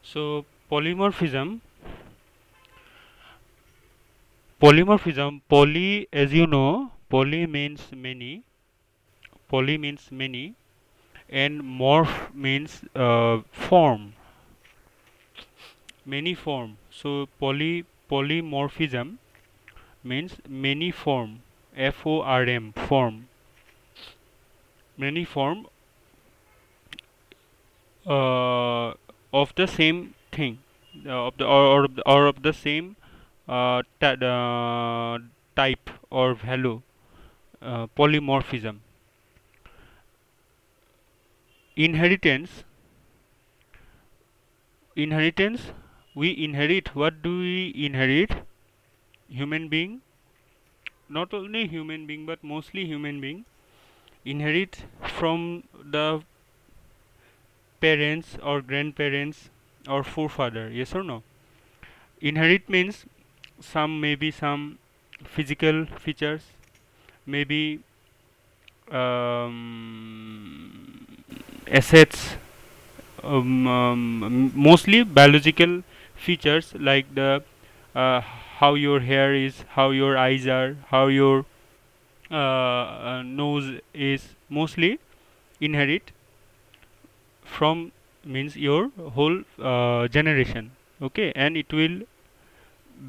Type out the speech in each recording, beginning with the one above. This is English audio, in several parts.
So polymorphism, poly, as you know, poly means many, and morph means form, many form. So polymorphism means many form, form, form, many form of the same thing, of the or of the same type or value, polymorphism. Inheritance, inheritance, we inherit. What do we inherit? Human being, not only human being but mostly human being inherit from the parents or grandparents or forefather. Yes or no? Inherit means maybe some physical features, maybe assets, mostly biological features like the how your hair is, how your eyes are, how your nose is, mostly inherit from, means your whole generation. Okay, and it will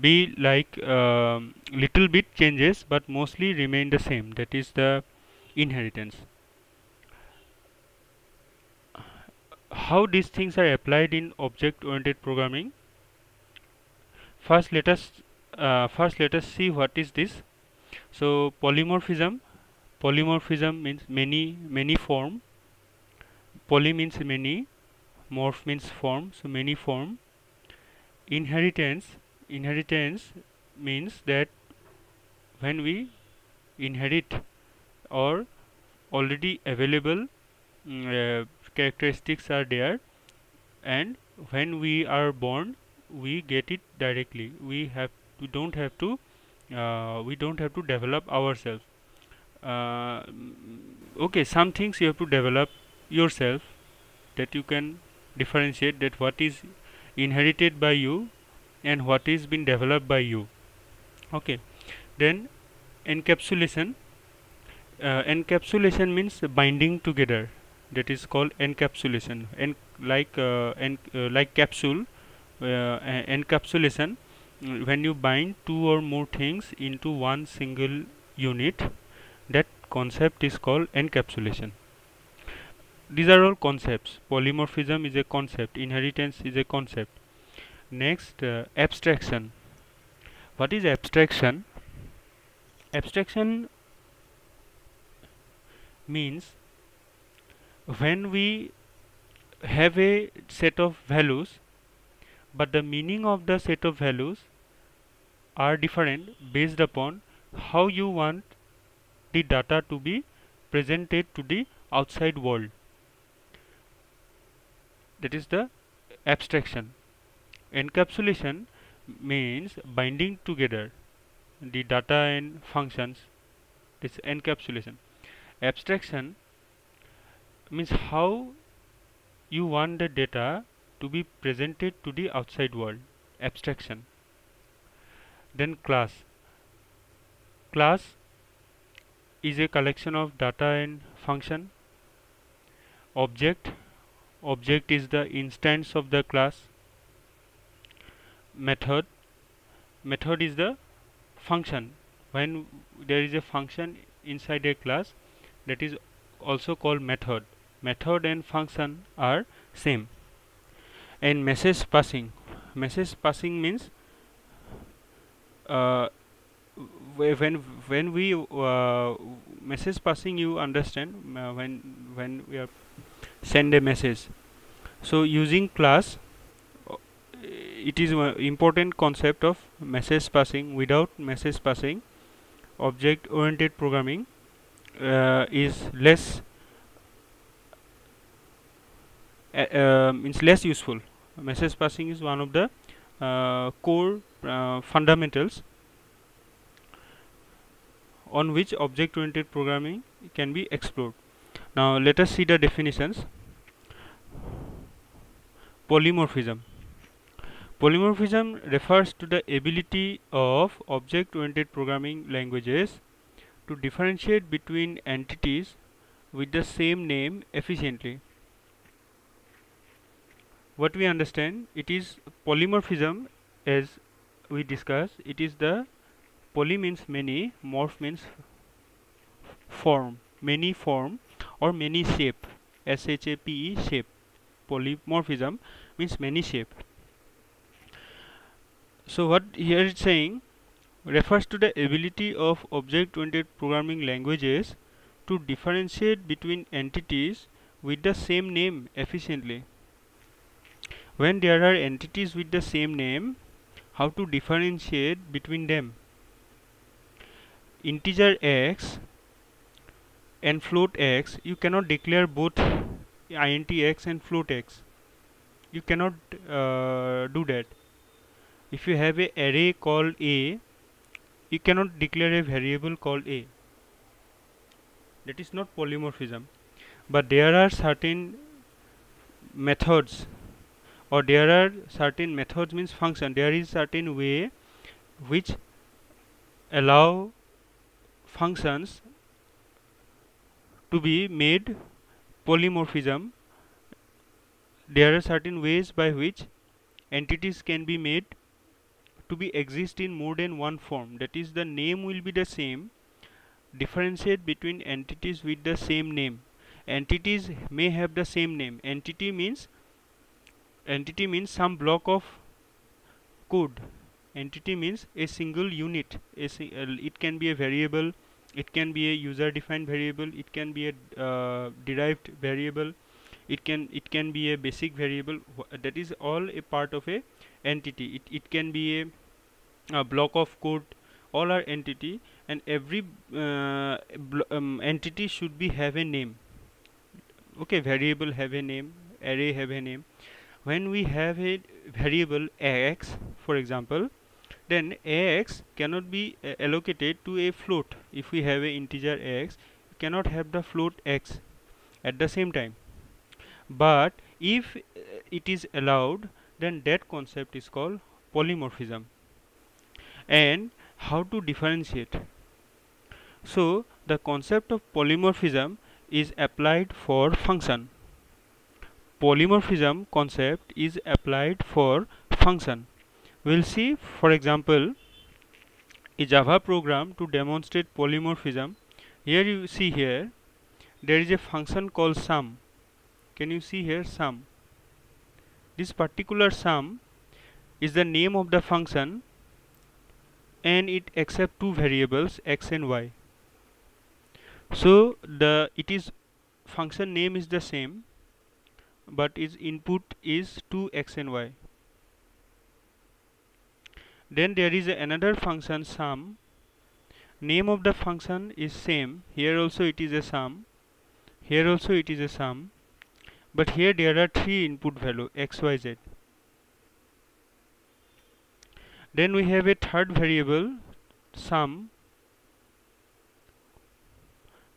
be like little bit changes but mostly remain the same. That is the inheritance. How these things are applied in object oriented programming? First let us see what is this. So polymorphism means many form. Poly means many, morph means form, so many form. Inheritance means that when we inherit or already available characteristics are there, and when we are born we get it directly. We don't have to develop ourselves. Okay, some things you have to develop yourself, that you can differentiate that what is inherited by you and what is been developed by you. Okay, then encapsulation. Encapsulation means binding together. That is called encapsulation. Like capsule, encapsulation. When you bind two or more things into one single unit, that concept is called encapsulation. These are all concepts. Polymorphism is a concept. Inheritance is a concept. Next, abstraction. What is abstraction? Abstraction means when we have a set of values, but the meaning of the set of values are different based upon how you want the data to be presented to the outside world. That is the abstraction. Encapsulation means binding together the data and functions. This encapsulation. Abstraction means how you want the data to be presented to the outside world. Abstraction. Then class. Class is a collection of data and function. Object. Object is the instance of the class. Method. Method is the function. When there is a function inside a class, that is also called method. Method and function are same. And message passing. Message passing means uh, when we message passing, you understand, when we are send a message. So using class, uh, it is one important concept of message passing. Without message passing, object oriented programming is less means less useful. Message passing is one of the core fundamentals on which object oriented programming can be explored. Now let us see the definitions. Polymorphism. Polymorphism refers to the ability of object-oriented programming languages to differentiate between entities with the same name efficiently. What we understand, it is polymorphism, as we discussed. It is the poly means many, morph means form, many form or many shape, SHAPE shape. Polymorphism means many shape. So what here it's saying refers to the ability of object-oriented programming languages to differentiate between entities with the same name efficiently. When there are entities with the same name, how to differentiate between them? Integer x and float x, you cannot declare both int x and float x. You cannot do that. If you have a array called a, you cannot declare a variable called a. That is not polymorphism. But there are certain methods, or there are certain methods means function. There is certain way which allow functions to be made polymorphism. There are certain ways by which entities can be made to be exist in more than one form. That is, the name will be the same. Differentiate between entities with the same name. Entities may have the same name. Entity means some block of code. Entity means a single unit. It can be a variable, it can be a user defined variable, it can be a derived variable, it can be a basic variable. That is all a part of a entity. It can be a block of code. All are entity, and every entity should be have a name. Okay, variable have a name, array have a name. When we have a variable x, for example, then x cannot be allocated to a float. If we have a integer x, you cannot have the float x at the same time. But if it is allowed, then that concept is called polymorphism. And how to differentiate? So the concept of polymorphism is applied for function. Polymorphism concept is applied for function. We'll see, for example, a Java program to demonstrate polymorphism. Here you see here there is a function called sum. Can you see here sum? This particular sum is the name of the function, and it accepts two variables x and y. So it is function name is the same, but its input is 2x and y. Then there is another function sum. Name of the function is same. Here also it is a sum. Here also it is a sum. But here there are three input value x, y, z. Then we have a third variable sum,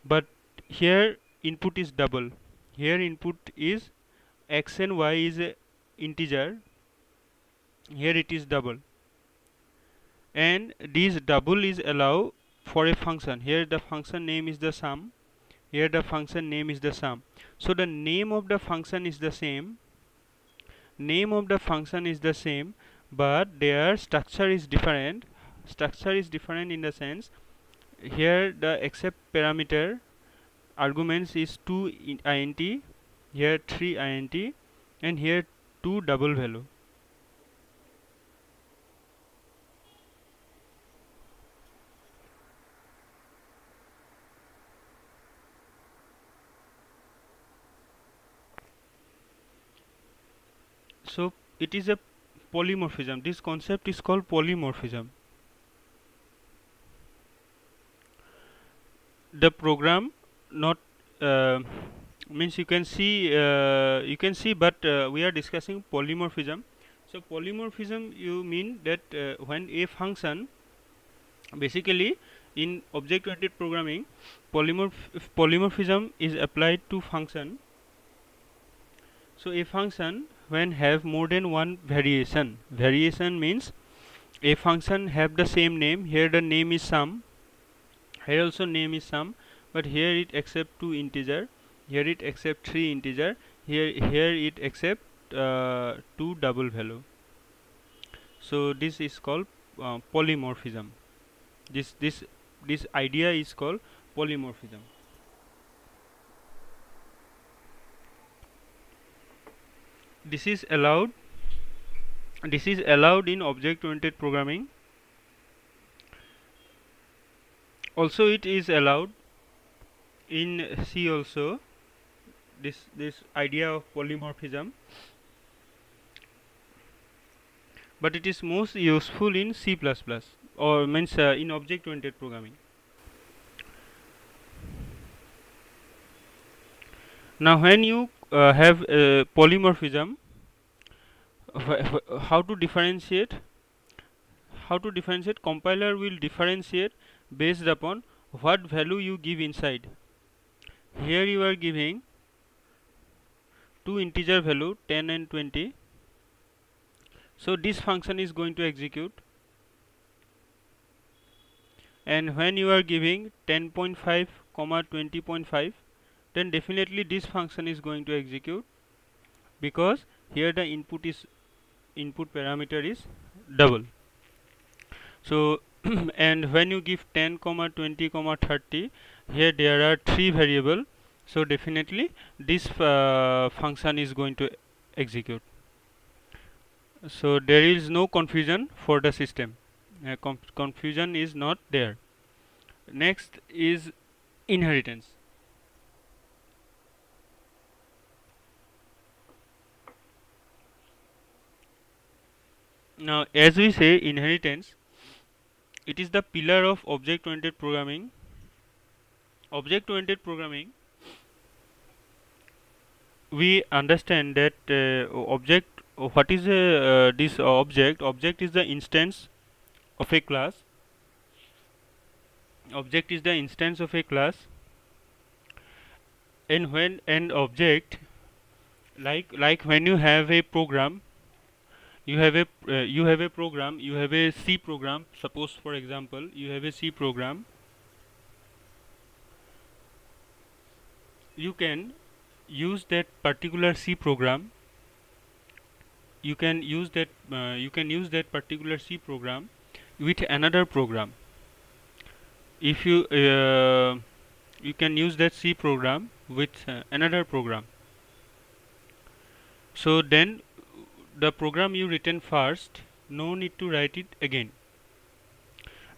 but here input is double. Here input is x and y is a integer. Here it is double, and this double is allow for a function. Here the function name is the sum. Here the function name is the sum. So the name of the function is the same. Name of the function is the same, but their structure is different. Structure is different in the sense, here the accept parameter arguments is 2 int, here 3 int, and here 2 double value. So it is a polymorphism. This concept is called polymorphism. The program not means you can see, but we are discussing polymorphism. So polymorphism, you mean that when a function, basically in object-oriented programming, polymorphism is applied to function. So a function when have more than one variation, variation means a function have the same name. Here the name is sum, here also name is sum, but here it accept 2 integer, here it accept 3 integer, here it accept 2 double value. So this is called polymorphism. This idea is called polymorphism. This is allowed in object oriented programming. Also it is allowed in C also, this idea of polymorphism, but it is most useful in C++ or means in object oriented programming. Now when you have polymorphism, how to differentiate? Compiler will differentiate based upon what value you give inside. Here you are giving 2 integer value 10 and 20, so this function is going to execute. And when you are giving 10.5 comma 20.5, then definitely this function is going to execute, because here the input parameter is double. So and when you give 10 comma 20 comma 30, here there are 3 variable, so definitely this function is going to execute. So there is no confusion for the system, confusion is not there. Next is inheritance. Now as we say, inheritance, it is the pillar of object oriented programming. Object oriented programming, we understand that object, what is this object? Object is the instance of a class. Object is the instance of a class, and when an object, like when you have a program, you have a program, you have a C program. Suppose for example you have a C program, you can use that particular C program. You can use that particular C program with another program. If you can use that C program with another program. So then the program you written first, no need to write it again.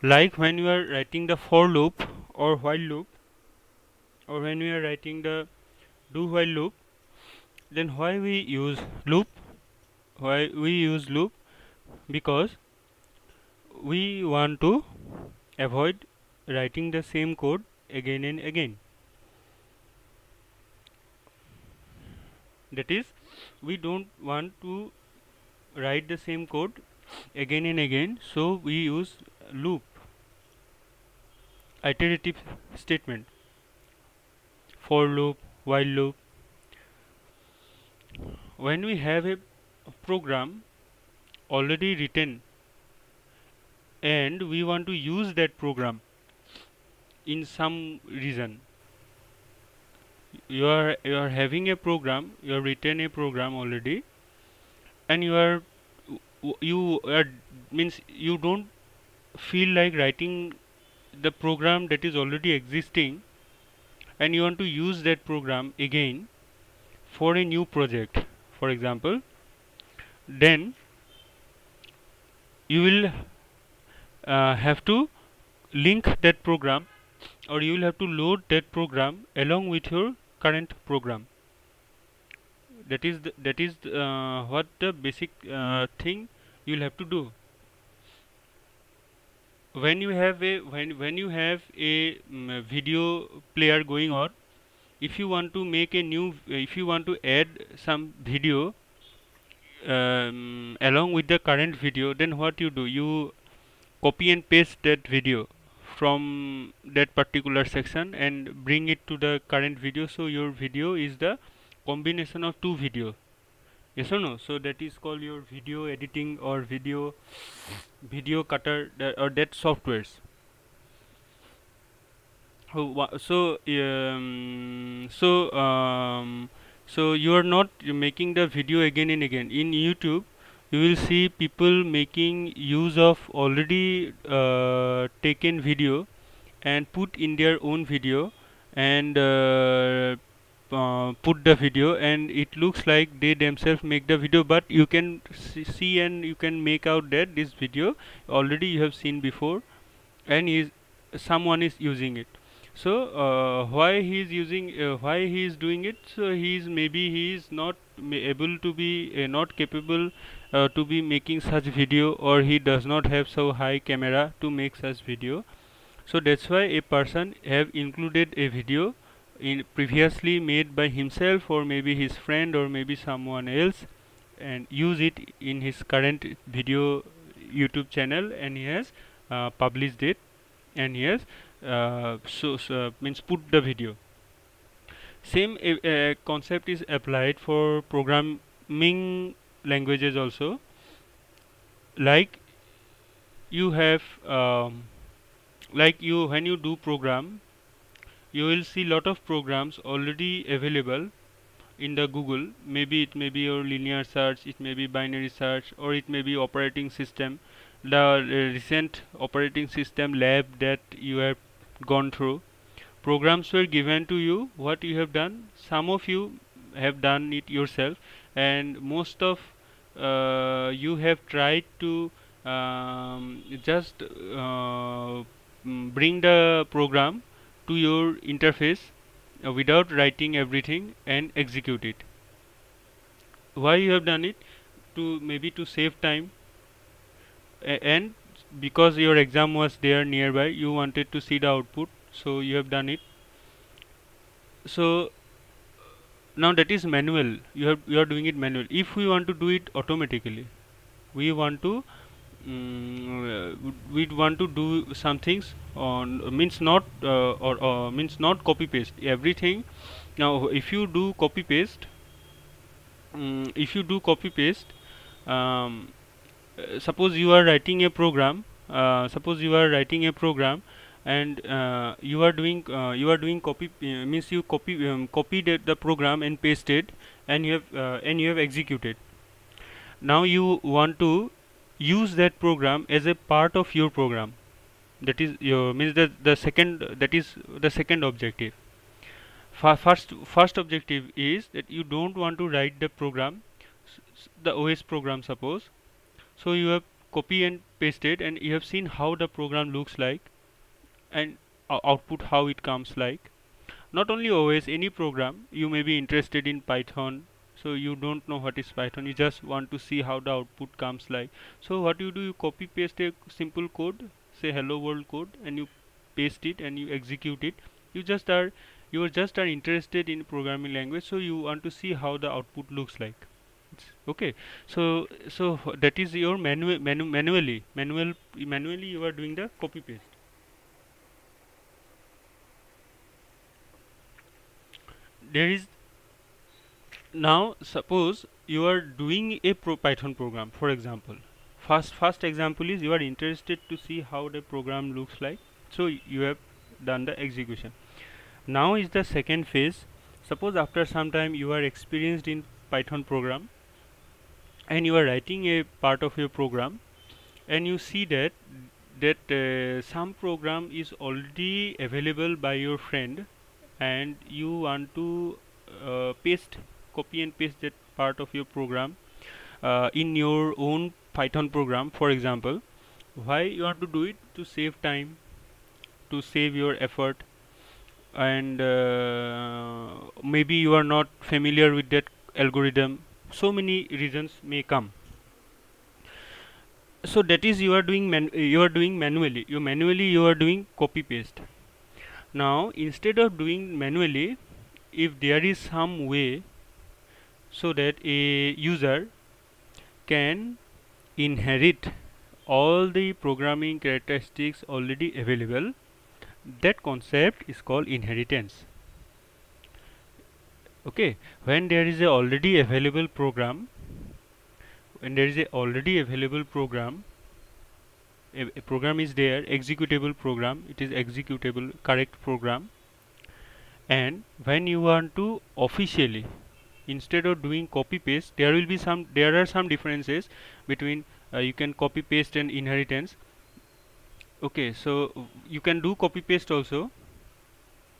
Like when you are writing the for loop or while loop, or when we are writing the do while loop, then why we use loop? Why we use loop? Because we want to avoid writing the same code again and again. That is, we don't want to write the same code again and again, so we use loop, iterative statement, for loop, while loop. When we have a program already written and we want to use that program in some reason, you are having a program, you have written a program already, and you means you don't feel like writing the program that is already existing, and you want to use that program again for a new project, for example, then you will have to link that program, or you will have to load that program along with your current program. That is what the basic thing you will have to do. When you have a video player going on, if you want to make a new, if you want to add some video along with the current video, then what you do, you copy and paste that video from that particular section and bring it to the current video. So your video is the combination of two video. Yes or no? So that is called your video editing or video cutter, or that softwares. So you are not making the video again and again. In YouTube, you will see people making use of already taken video and put in their own video, and put the video, and it looks like they themselves make the video, but you can see and you can make out that this video already you have seen before, and someone is using it. So why he is doing it? So maybe he is not able to be not capable to be making such video, or he does not have so high camera to make such video. So that's why a person have included a video in previously made by himself, or maybe his friend, or maybe someone else, and use it in his current video YouTube channel, and he has published it, and he has means put the video. Same concept is applied for programming languages also. Like you have like you when you do program, you will see lot of programs already available in the Google. Maybe it may be your linear search, it may be binary search, or it may be operating system. The recent operating system lab that you have gone through, programs were given to you. What you have done, some of you have done it yourself, and most of you have tried to just bring the program to your interface without writing everything and execute it. Why you have done it? To maybe to save time, and because your exam was there nearby, you wanted to see the output, so you have done it. So now that is manual. You are doing it manual. If we want to do it automatically, we want to we want to do some things on means not or means not copy paste everything. Now if you do copy paste, um, suppose you are writing a program, and you are doing copy means you copied the program and pasted, and you have executed. Now you want to use that program as a part of your program. That is your means the second, that is the second objective. First objective is that you don't want to write the program, the OS program suppose. So you have copy and pasted, and you have seen how the program looks like, and output how it comes like. Not only OS, any program. You may be interested in Python, so you don't know what is Python, you just want to see how the output comes like. So what you do, you copy paste a simple code, say hello world code, and you paste it and you execute it. You just are interested in programming language, so you want to see how the output looks like. Okay. So that is your manually you are doing the copy paste. There is now suppose you are doing a Python program, for example. First example is you are interested to see how the program looks like, so you have done the execution. Now is the second phase. Suppose after some time you are experienced in Python program, and you are writing a part of your program, and you see that some program is already available by your friend, and you want to copy and paste that part of your program in your own Python program, for example. Why you want to do it? To save time, to save your effort, and maybe you are not familiar with that algorithm. So many reasons may come. So that is you are doing manually. You are doing copy paste. Now instead of doing manually, if there is some way so that a user can inherit all the programming characteristics already available, that concept is called inheritance. Okay, when there is a already available program, when there is a already available program, a program is there, executable program, it is executable correct program, and when you want to officially, instead of doing copy paste, there are some differences between you can copy paste and inheritance. Okay, so you can do copy paste also.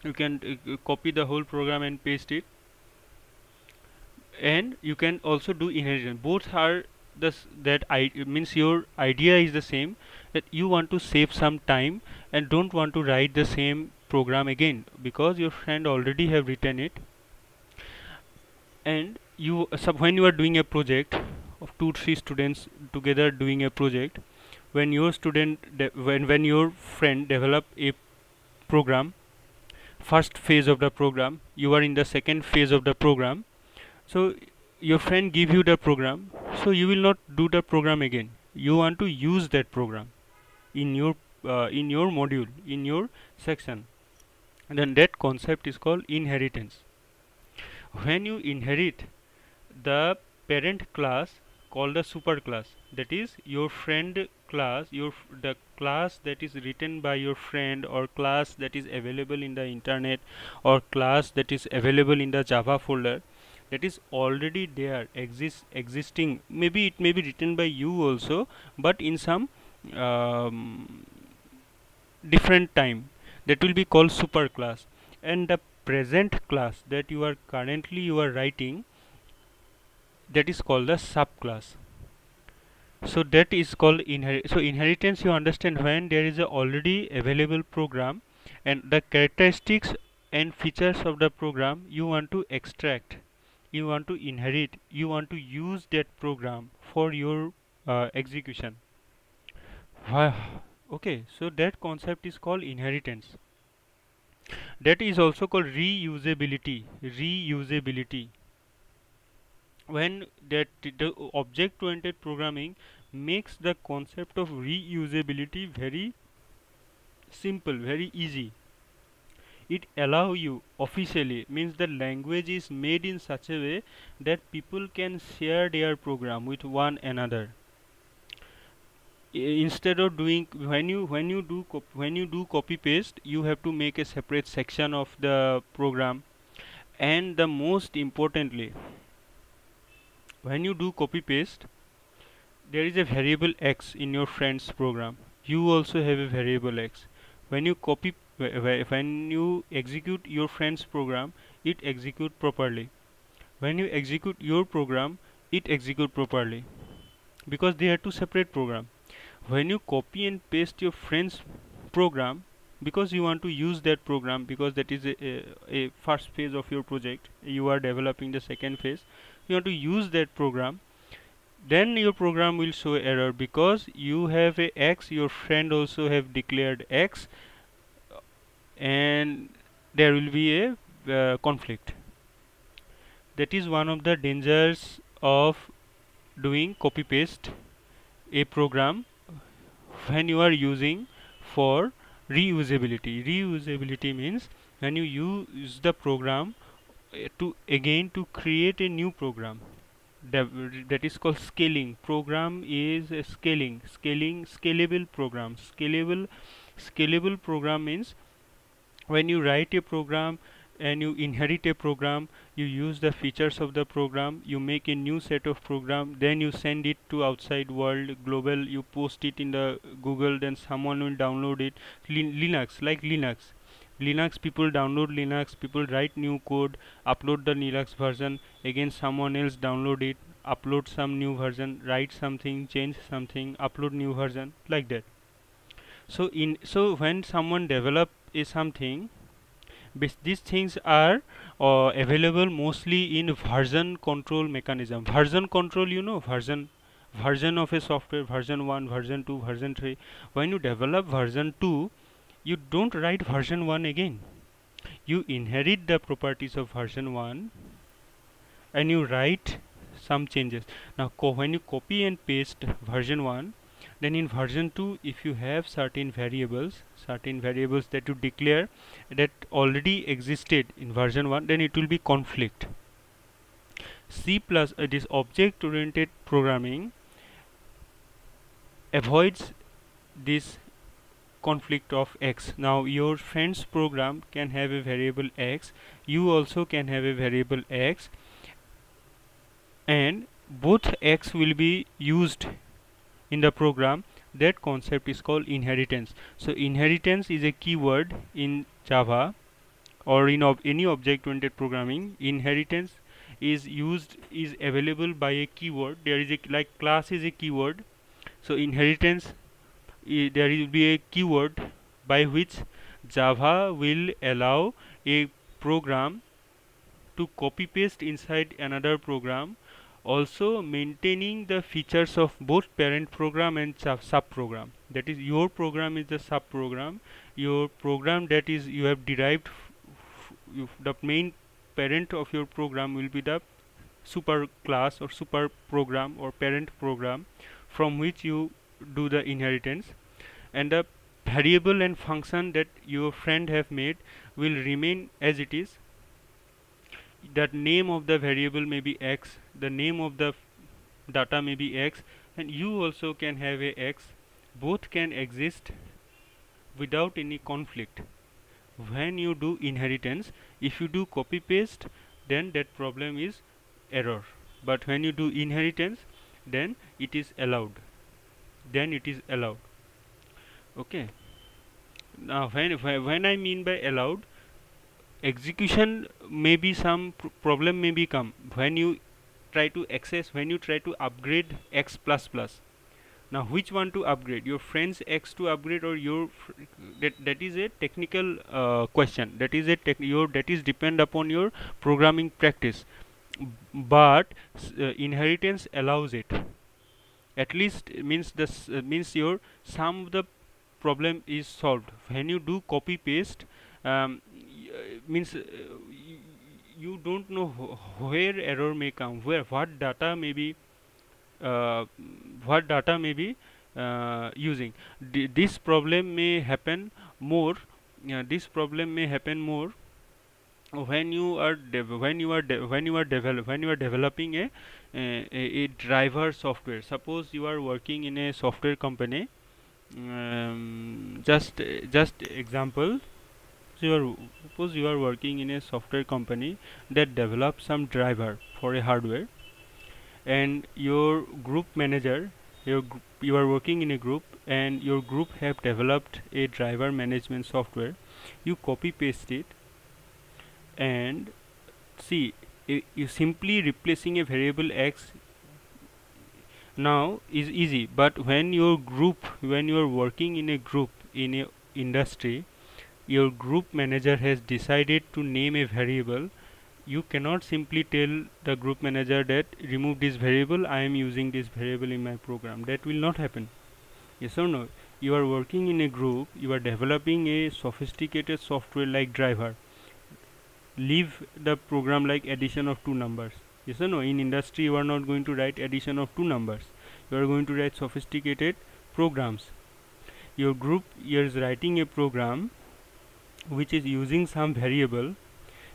You can copy the whole program and paste it, and you can also do inheritance. Both are that I means your idea is the same, that you want to save some time and don't want to write the same program again because your friend already have written it. And you when you are doing a project of 2-3 students together doing a project, when your when your friend develop a program, first phase of the program, you are in the second phase of the program, so your friend give you the program, so you will not do the program again, you want to use that program in your module, in your section, and then that concept is called inheritance. When you inherit the parent class called the superclass, that is your friend class, the class that is written by your friend, or class that is available in the internet, or class that is available in the Java folder, that is already there, existing. Maybe it may be written by you also, but in some different time, that will be called superclass. And the present class that you are writing, that is called the subclass. So that is called inheritance, you understand, when there is a already available program and the characteristics and features of the program you want to extract, you want to inherit, you want to use that program for your execution. Okay, so that concept is called inheritance. That is also called reusability. When that the object oriented programming makes the concept of reusability very simple, very easy. It allow you officially, means the language is made in such a way that people can share their program with one another. Instead of doing, when you do copy paste, you have to make a separate section of the program. And the most importantly, when you do copy paste, there is a variable x in your friend's program, you also have a variable x. When you when you execute your friend's program, it execute properly. When you execute your program, it execute properly, because they are two separate program. When you copy and paste your friend's program, because you want to use that program, because that is a first phase of your project, you are developing the second phase, you want to use that program, then your program will show error because you have a x, your friend also have declared x, and there will be a conflict. That is one of the dangers of doing copy paste a program when you are using for reusability. Reusability means when you use the program to create a new program. That is called scaling. Program is a scalable program. Scalable program means when you write a program and you inherit a program, you use the features of the program, you make a new set of program, then you send it to outside world, global, you post it in the Google, then someone will download it. Linux, people download Linux, people write new code, upload the Linux version, again someone else download it, upload some new version, write something, change something, upload new version, like that. So when someone develop something, these things are available mostly in version control mechanism. Version control, version of a software, version 1, version 2, version 3. When you develop version 2, you don't write version 1 again. You inherit the properties of version 1 and you write some changes. Now when you copy and paste version 1, then in version 2, if you have certain variables that you declare that already existed in version 1, then it will be conflict. this object oriented programming avoids this conflict of x. Now your friend's program can have a variable x, you also can have a variable x, and both x will be used in the program. That concept is called inheritance. So inheritance is a keyword in Java or in any object oriented programming. Inheritance is available by a keyword. There is a, like class is a keyword, so inheritance there will be a keyword by which Java will allow a program to copy paste inside another program, also maintaining the features of both parent program and sub program. That is, your program is the sub program, your program that is you have derived the main parent of your program will be the super class or super program or parent program from which you do the inheritance, and the variable and function that your friend have made will remain as it is. That name of the variable may be x, the name of the data may be x, and you also can have a x. Both can exist without any conflict. When you do inheritance, if you do copy paste, then that problem is error, but when you do inheritance, then it is allowed. Okay. Now when I mean by allowed, execution may be some problem may become when you try to access, when you try to upgrade x plus plus. Now which one to upgrade, your friend's x to upgrade or your that is a technical question, that is a that is depend upon your programming practice, but inheritance allows it. At least means this means your some of the problem is solved. When you do copy paste, means you don't know where error may come, where what data may be using. This problem may happen more. This problem may happen more when you are developing a driver software. Suppose you are working in a software company. Just example. Suppose you are working in a software company that develops some driver for a hardware, and your group manager, you are working in a group, and your group have developed a driver management software. You copy paste it, and see, you simply replacing a variable x now is easy, but when you are working in a group in a industry, your group manager has decided to name a variable, you cannot simply tell the group manager that remove this variable, I am using this variable in my program. That will not happen. Yes or no? You are working in a group, you are developing a sophisticated software like driver. Leave the program like addition of two numbers. Yes or no? In industry, you are not going to write addition of two numbers. You are going to write sophisticated programs. Your group is writing a program which is using some variable,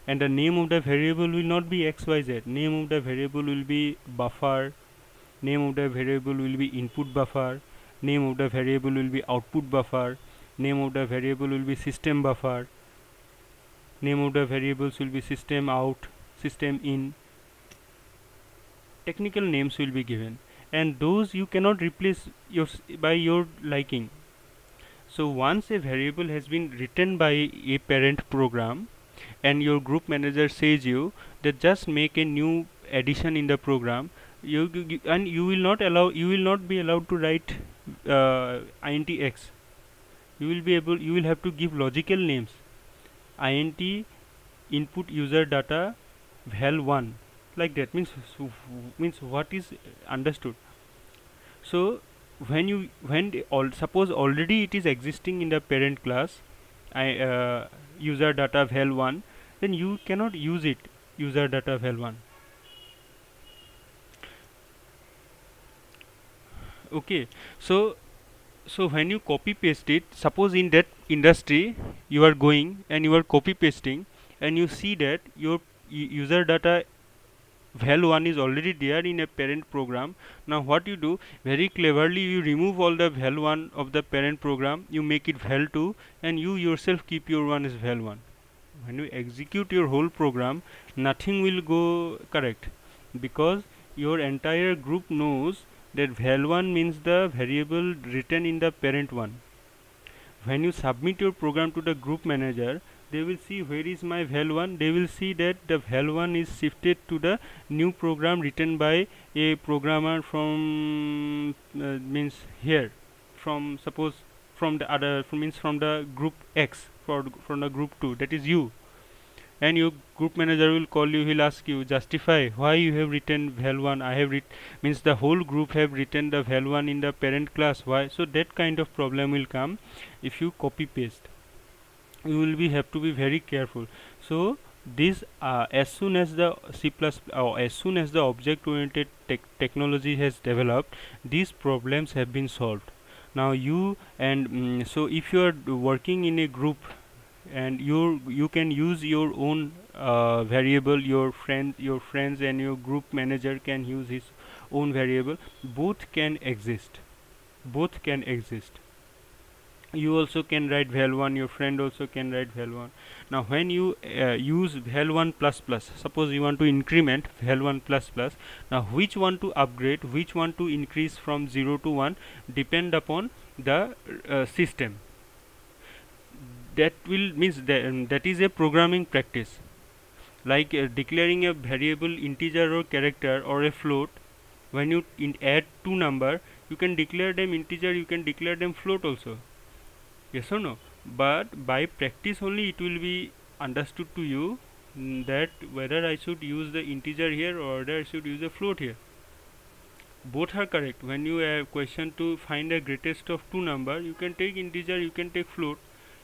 and the name of the variable will not be xyz. Name of the variable will be buffer, name of the variable will be input buffer, name of the variable will be output buffer, name of the variable will be system buffer, name of the variables will be system out, system in. Technical names will be given, and those you cannot replace by your liking. So once a variable has been written by a parent program, and your group manager says you that just make a new addition in the program, you will not be allowed to write int x. You will have to give logical names. Int input user data val1, like that. Means what is understood. So suppose already it is existing in the parent class, user data val1, then you cannot use it, user data val1. Okay, so when you copy paste it, suppose in that industry you are going and you are copy pasting, and you see that your user data val1 is already there in a parent program. Now what you do, very cleverly you remove all the val1 of the parent program, you make it val2, and you yourself keep your one as val1. When you execute your whole program, nothing will go correct, because your entire group knows that val1 means the variable written in the parent one. When you submit your program to the group manager, they will see where is my val1. They will see that the val1 is shifted to the new program written by a programmer from means here, from suppose from the other means from the group X, from the group 2, that is you. And your group manager will call you, he'll ask you, justify why you have written val1. I have means the whole group have written the val1 in the parent class, why? So that kind of problem will come if you copy paste. You will have to be very careful. So this as soon as the C++ as soon as the object oriented technology has developed, these problems have been solved. Now you and so if you are working in a group, and you can use your own variable, your friends and your group manager can use his own variable. Both can exist. You also can write val1, your friend also can write val1. Now when you use val1 plus plus, suppose you want to increment val1 plus plus, now which one to upgrade, which one to increase from 0 to 1 depend upon the system. That will means that is a programming practice, like declaring a variable integer or character or a float. When you add two number, you can declare them integer, you can declare them float also, yes or no? But by practice only it will be understood to you that whether I should use the integer here or whether I should use a float here. Both are correct. When you have question to find the greatest of two number, you can take integer, you can take float.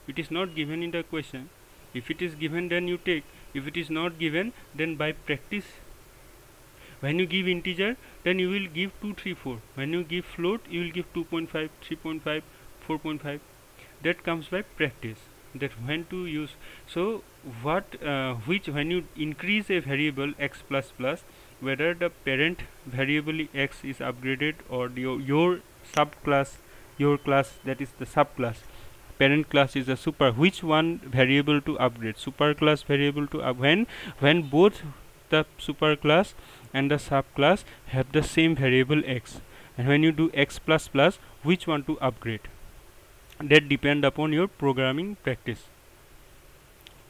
It is not given in the question. If it is given, then you take. If it is not given, then by practice. When you give integer, then you will give 2, 3, 4. When you give float, you will give 2.5, 3.5, 4.5. That comes by practice. That when to use. So what which when you increase a variable x plus plus, whether the parent variable x is upgraded or your subclass, your class, that is the subclass, parent class is a super, which one variable to upgrade, superclass variable to when both the superclass and the subclass have the same variable x, and when you do x plus plus, which one to upgrade, that depend upon your programming practice.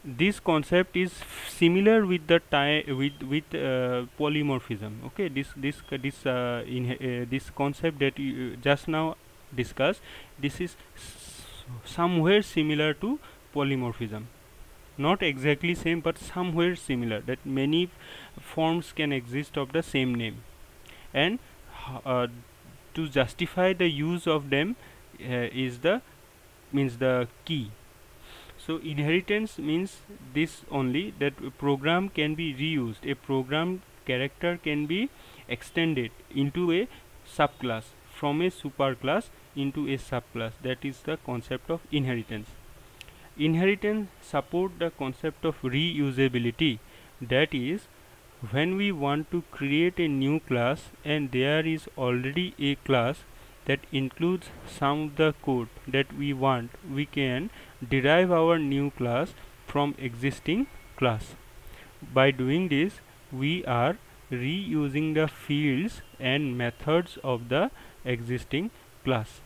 This concept is similar with the polymorphism. Okay, this concept that you just now discussed, this is somewhere similar to polymorphism. Not exactly same, but somewhere similar, that many forms can exist of the same name, and to justify the use of them is the key. So inheritance means this only, that a program can be reused, a program character can be extended into a subclass, from a superclass into a subclass. That is the concept of inheritance. Inheritance support the concept of reusability. That is, when we want to create a new class and there is already a class that includes some of the code that we want, we can derive our new class from existing class. By doing this, we are reusing the fields and methods of the existing class.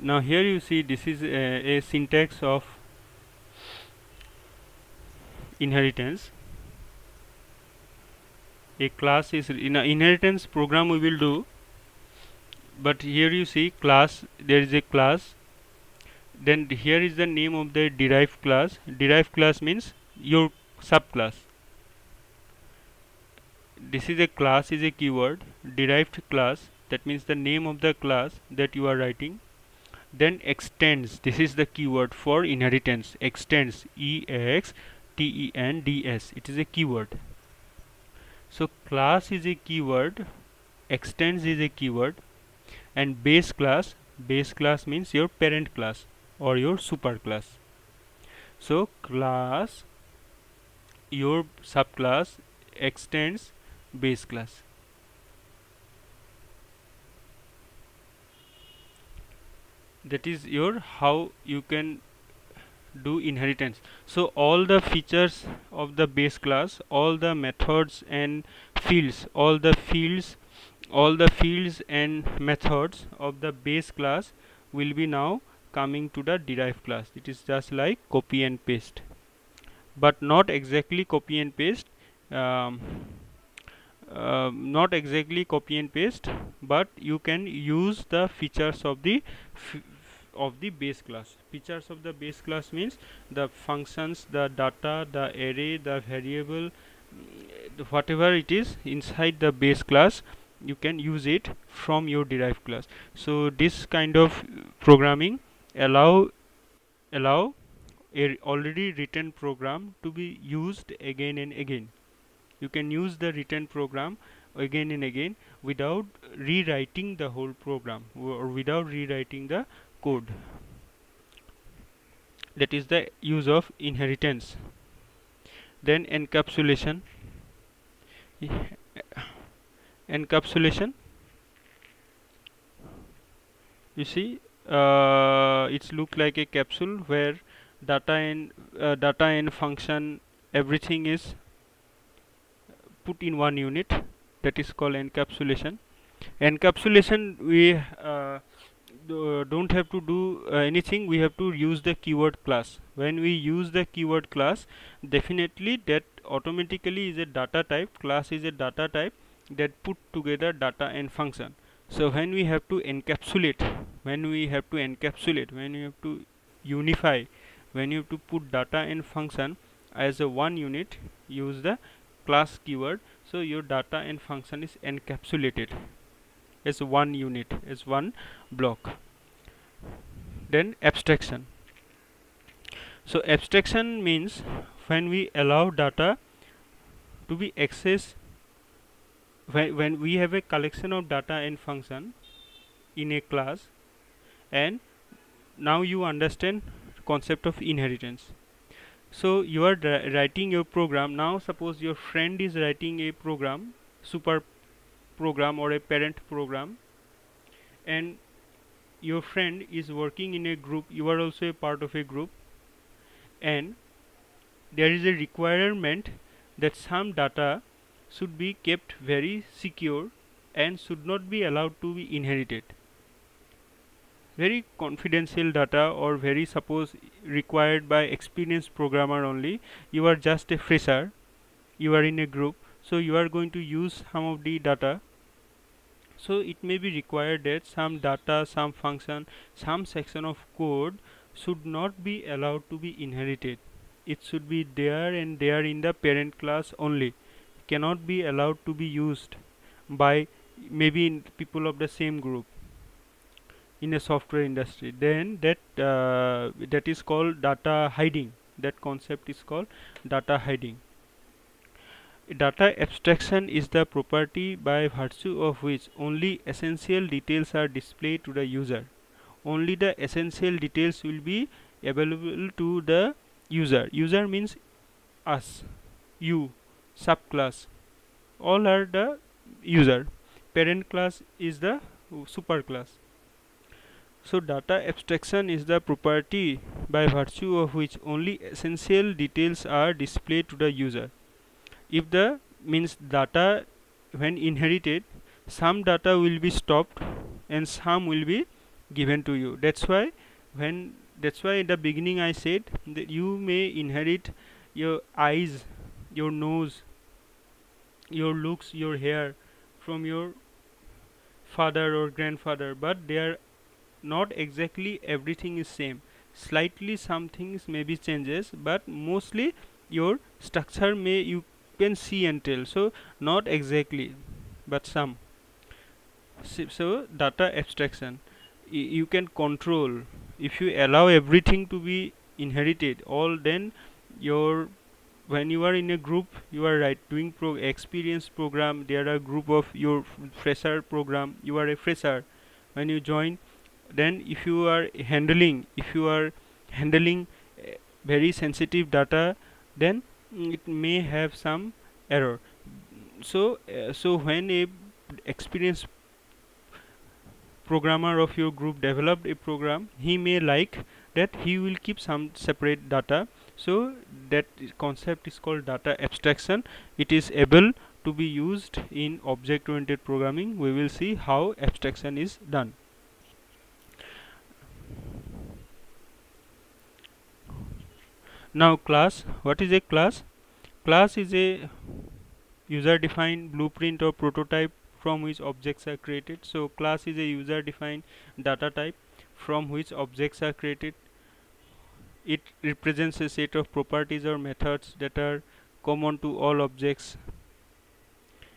Now here you see, this is a syntax of inheritance. A class is in an inheritance program we will do, but here you see class, there is a class, then here is the name of the derived class. Derived class means your subclass. This is a class, is a keyword. Derived class, that means the name of the class that you are writing. Then extends, this is the keyword for inheritance. Extends, extends, it is a keyword. So class is a keyword, extends is a keyword, and base class means your parent class or your superclass. So class, your subclass, extends base class. That is your how you can do inheritance. So all the features of the base class, all the methods and fields, all the fields and methods of the base class will be now coming to the derived class. It is just like copy and paste, but not exactly copy and paste. um, Not exactly copy and paste, but you can use the features of the base class. Features of the base class means the functions, the data, the array, the variable, whatever it is inside the base class, you can use it from your derived class. So this kind of programming allow a already written program to be used again and again. You can use the written program again and again without rewriting the whole program or without rewriting the code. That is the use of inheritance. Then encapsulation. Encapsulation, you see, it's look like a capsule where data and function, everything is put in one unit. That is called encapsulation. Encapsulation, we don't have to do anything. We have to use the keyword class. When we use the keyword class, definitely that automatically is a data type. Class is a data type that put together data and function. So when we have to encapsulate, when we have to unify, when you have to put data and function as a one unit, use the class keyword. So your data and function is encapsulated as one unit, as one block. Then abstraction. So abstraction means when we allow data to be accessed, when we have a collection of data and function in a class, and now you understand concept of inheritance. So you are writing your program. Now suppose your friend is writing a program, super program or a parent program, and your friend is working in a group, you are also a part of a group, and there is a requirement that some data should be kept very secure and should not be allowed to be inherited. Very confidential data, or very suppose required by experienced programmer only. You are just a fresher, you are in a group, so you are going to use some of the data. So it may be required that some data, some function, some section of code should not be allowed to be inherited. It should be there and there in the parent class only, cannot be allowed to be used by maybe in people of the same group in a software industry. Then that is called data hiding. That concept is called data hiding. Data abstraction is the property by virtue of which only essential details are displayed to the user. Only the essential details will be available to the user. User means us, you, subclass, all are the user. Parent class is the superclass. So data abstraction is the property by virtue of which only essential details are displayed to the user. If the means data, when inherited, some data will be stopped and some will be given to you. That's why in the beginning I said that you may inherit your eyes, your nose, your looks, your hair from your father or grandfather, but they are not exactly everything is same. Slightly some things may be changes, but mostly your structure may you can see and tell. So not exactly, but some. So data abstraction, you can control. If you allow everything to be inherited, all, then your when you are in a group, you are doing experience program. There are a group of your fresher program. You are a fresher. When you join, then if you are handling very sensitive data, then it may have some error. So when a experienced programmer of your group developed a program, he may like that he will keep some separate data. So that concept is called data abstraction. It is able to be used in object oriented programming. We will see how abstraction is done. Now class, what is a class? Class is a user defined blueprint or prototype from which objects are created. So class is a user defined data type from which objects are created. It represents a set of properties or methods that are common to all objects.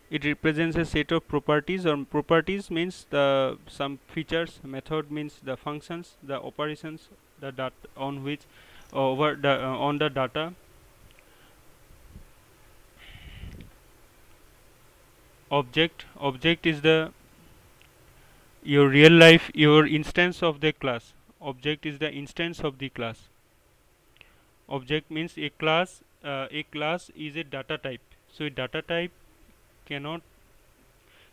It represents a set of properties, or properties means the some features, method means the functions, the operations, the data on which over the on the data. Object is the your real life, your instance of the class. Object is the instance of the class. Object means a class. A class is a data type. So a data type cannot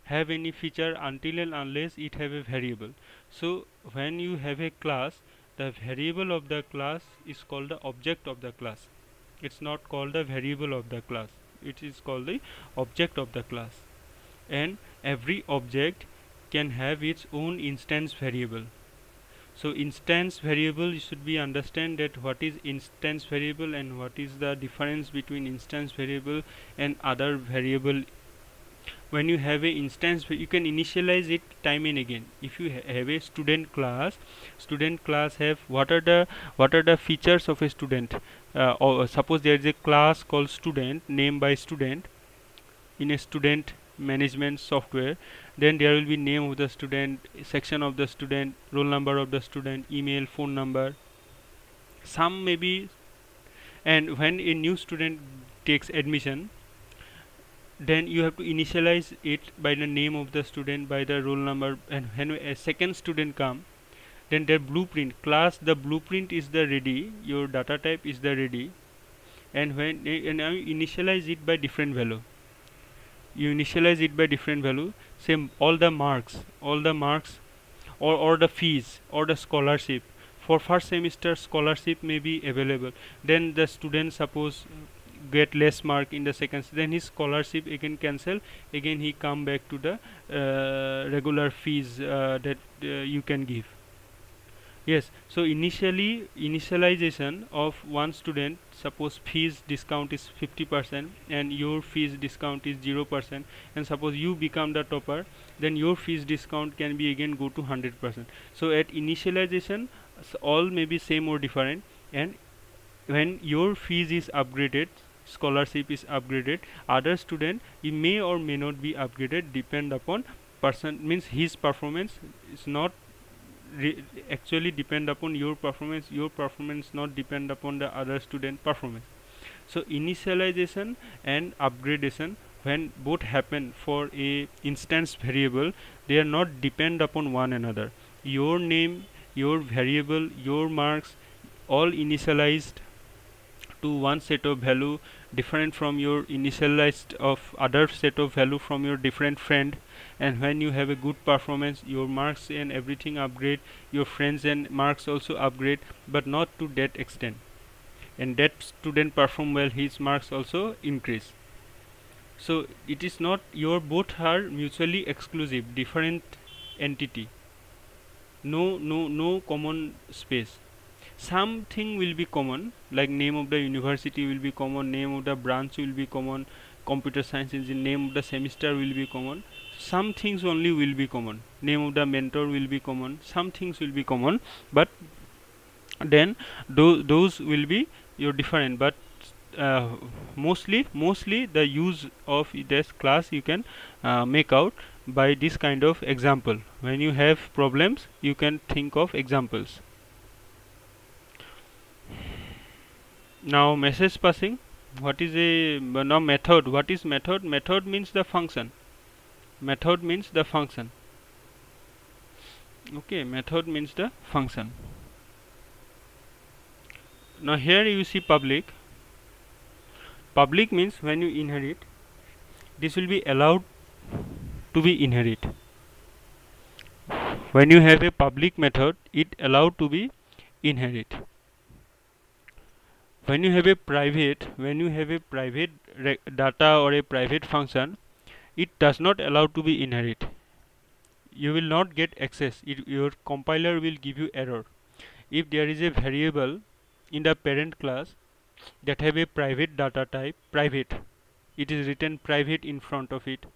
have any feature until and unless it have a variable. So when you have a class, the variable of the class is called the object of the class. It's not called the variable of the class. It is called the object of the class. And every object can have its own instance variable. So instance variable, should be understand that what is instance variable and what is the difference between instance variable and other variable. When you have a instance, you can initialize it time and again. If you have a student class have what are the features of a student. Or suppose there is a class called student, named by student in a student management software. Then there will be name of the student, section of the student, roll number of the student, email, phone number, some maybe. And when a new student takes admission, then you have to initialize it by the name of the student, by the roll number. And when a second student come, then their blueprint class, the blueprint is the ready, your data type is the ready. And when and now you initialize it by different value, same all the marks, or the fees or the scholarship. For first semester scholarship may be available, then the student suppose get less mark in the second, then his scholarship again cancel, again he come back to the regular fees that you can give. Yes, so initialization of one student, suppose fees discount is 50% and your fees discount is 0%, and suppose you become the topper, then your fees discount can be again go to 100%. So at initialization all may be same or different, and when your fees is upgraded, scholarship is upgraded, other student he may or may not be upgraded, depend upon person, means his performance is not actually depend upon your performance not depend upon the other student performance. So initialization and upgradation, when both happen for a instance variable, they are not depend upon one another. Your name, your variable, your marks, all initialized to one set of value different from your initialized of other set of value from your different friend. And when you have a good performance, your marks and everything upgrade, your friends and marks also upgrade, but not to that extent. And that student perform well, his marks also increase. So it is not, your both are mutually exclusive, different entity, no common space. Something will be common, like name of the university will be common, name of the branch will be common, computer science engineering, name of the semester will be common. Some things only will be common, name of the mentor will be common, some things will be common, but then those will be your different. But mostly the use of this class you can make out by this kind of example. When you have problems, you can think of examples. Now message passing, what is a now method? What is method? Method means the function. Method means the function. Okay, method means the function. Now here you see public. Public means when you inherit, this will be allowed to be inherit. When you have a public method, it allowed to be inherit. When you have a private data or a private function, it does not allow to be inherit. You will not get access. Your compiler will give you error if there is a variable in the parent class that have a private data type private. It is written private in front of it,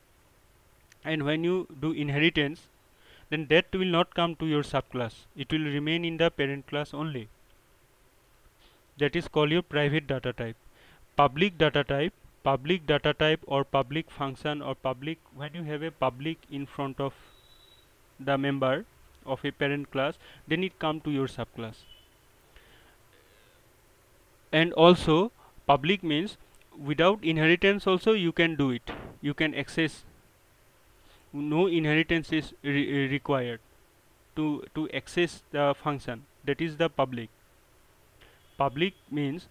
and when you do inheritance, then that will not come to your subclass. It will remain in the parent class only. That is called your private data type. Public data type or public function or public, when you have a public in front of the member of a parent class, then it come to your subclass. And also public means without inheritance also you can do it. You can access, no inheritance is required to access the function. That is the public. Public means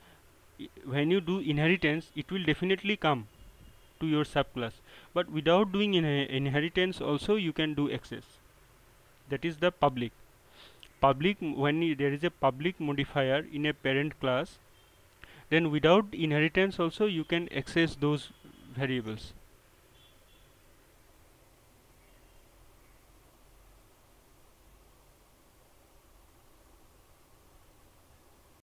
when you do inheritance, it will definitely come to your subclass, but without doing inheritance also you can do access. That is the public. When there is a public modifier in a parent class, then without inheritance also you can access those variables.